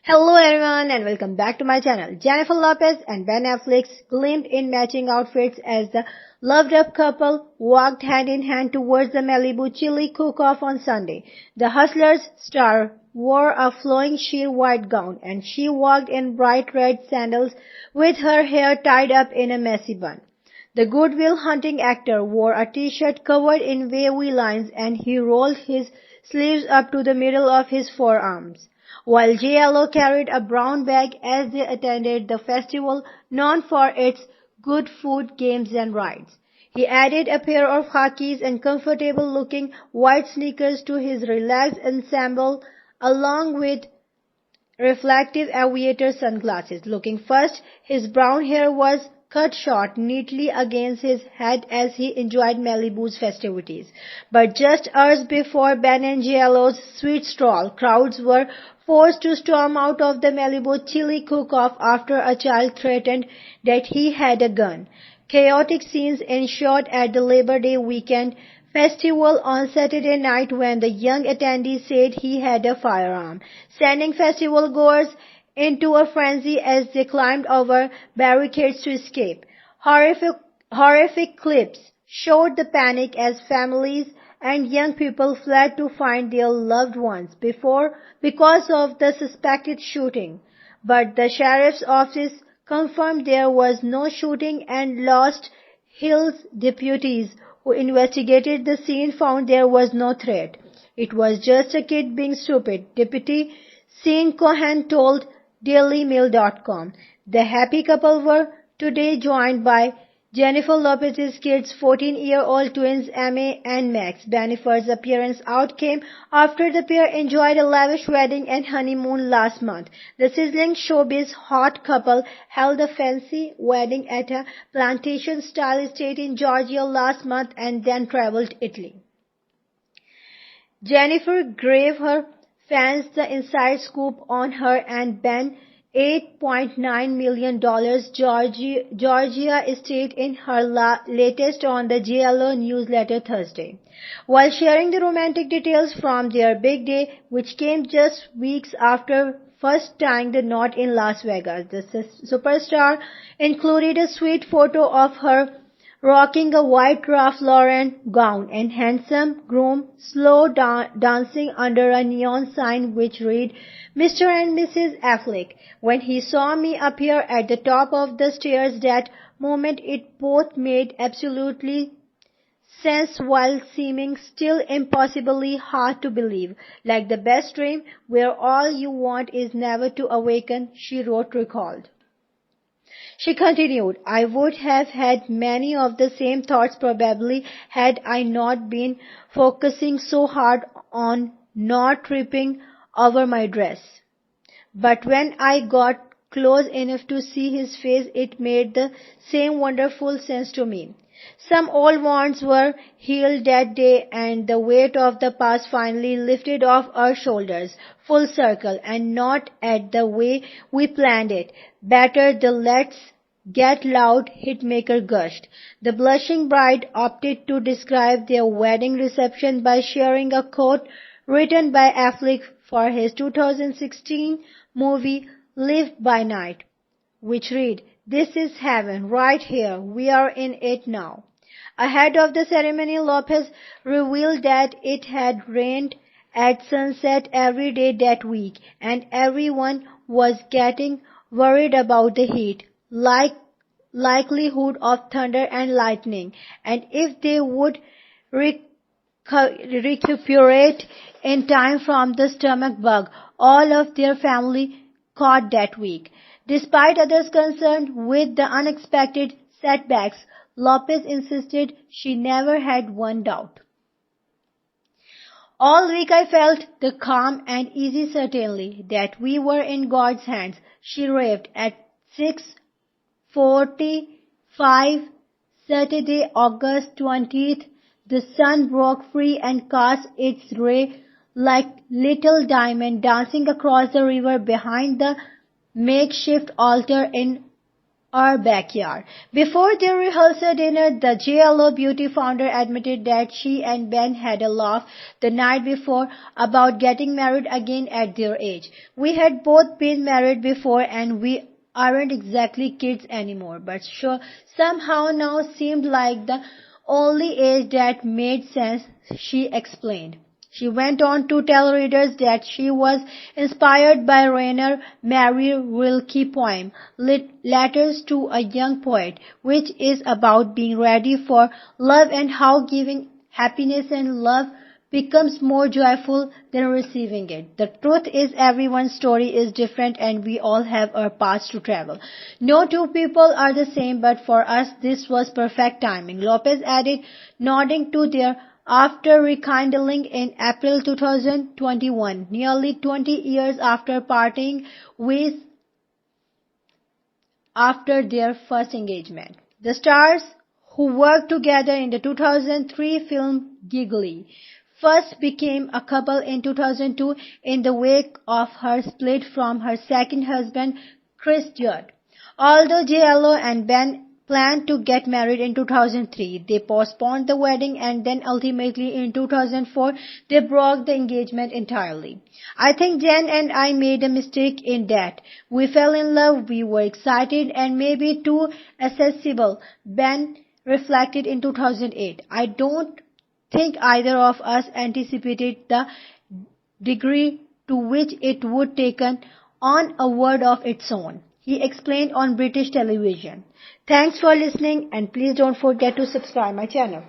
Hello everyone and welcome back to my channel. Jennifer Lopez and Ben Affleck, gleamed in matching outfits as the loved-up couple walked hand in hand towards the Malibu Chili Cook-Off on Sunday. The Hustlers star wore a flowing sheer white gown and she walked in bright red sandals with her hair tied up in a messy bun. The Good Will Hunting actor wore a t-shirt covered in wavy lines and he rolled his sleeves up to the middle of his forearms, while JLo carried a brown bag as they attended the festival known for its good food, games and rides. He added a pair of khakis and comfortable-looking white sneakers to his relaxed ensemble along with reflective aviator sunglasses. Looking first, his brown hair was cut short neatly against his head as he enjoyed Malibu's festivities. But just hours before Ben and JLo's sweet stroll, crowds were forced to storm out of the Malibu Chili Cook-Off after a child threatened that he had a gun. Chaotic scenes ensued at the Labor Day weekend festival on Saturday night when the young attendee said he had a firearm, sending festival goers into a frenzy as they climbed over barricades to escape. Horrific clips showed the panic as families and young people fled to find their loved ones because of the suspected shooting. But the sheriff's office confirmed there was no shooting and Lost Hills deputies who investigated the scene found there was no threat. It was just a kid being stupid, Deputy Sean Cohen told DailyMail.com. The happy couple were today joined by Jennifer Lopez's kids, 14-year-old twins Amy and Max. Jennifer's appearance out came after the pair enjoyed a lavish wedding and honeymoon last month. The sizzling showbiz hot couple held a fancy wedding at a plantation-style estate in Georgia last month and then traveled Italy. Jennifer gave her fans the inside scoop on her and Ben $8.9 million Georgia estate in her latest on the JLo newsletter Thursday, while sharing the romantic details from their big day, which came just weeks after first tying the knot in Las Vegas. The superstar included a sweet photo of her rocking a white Ralph Lauren gown and handsome groom slow dancing under a neon sign which read, Mr. and Mrs. Affleck. When he saw me appear at the top of the stairs that moment it both made absolutely sense while seeming still impossibly hard to believe. Like the best dream where all you want is never to awaken, she wrote recalled. She continued, I would have had many of the same thoughts probably had I not been focusing so hard on not tripping over my dress. But when I got close enough to see his face, it made the same wonderful sense to me. Some old wounds were healed that day and the weight of the past finally lifted off our shoulders, full circle and not at the way we planned it. Better the let's get loud hitmaker gushed. The blushing bride opted to describe their wedding reception by sharing a quote written by Affleck for his 2016 movie Live by Night, which read, This is heaven, right here, we are in it now. Ahead of the ceremony, Lopez revealed that it had rained at sunset every day that week, and everyone was getting worried about the heat, likelihood of thunder and lightning, and if they would recuperate in time from the stomach bug all of their family caught that week. Despite others concerned with the unexpected setbacks, Lopez insisted she never had one doubt. All week I felt the calm and easy certainty that we were in God's hands, she raved at 6:45 Saturday, August 20th. The sun broke free and cast its ray like little diamond dancing across the river behind the makeshift altar in our backyard. Before their rehearsal dinner, the JLO beauty founder admitted that she and Ben had a laugh the night before about getting married again at their age. We had both been married before and we aren't exactly kids anymore, but sure, somehow now seemed like the only age that made sense, she explained. She went on to tell readers that she was inspired by Rainer Maria Rilke's poem, Letters to a Young Poet, which is about being ready for love and how giving happiness and love becomes more joyful than receiving it. The truth is everyone's story is different and we all have our paths to travel. No two people are the same, but for us this was perfect timing. Lopez added, nodding to their after rekindling in April 2021, nearly 20 years after parting ways after their first engagement. The stars who worked together in the 2003 film Giggly first became a couple in 2002 in the wake of her split from her second husband, Chris Judd. Although JLo and Ben planned to get married in 2003, they postponed the wedding and then ultimately in 2004 they broke the engagement entirely. I think Jen and I made a mistake in that. We fell in love, we were excited and maybe too accessible, Ben reflected in 2008. I don't think either of us anticipated the degree to which it would take on a world of its own, he explained on British television. Thanks for listening and please don't forget to subscribe my channel.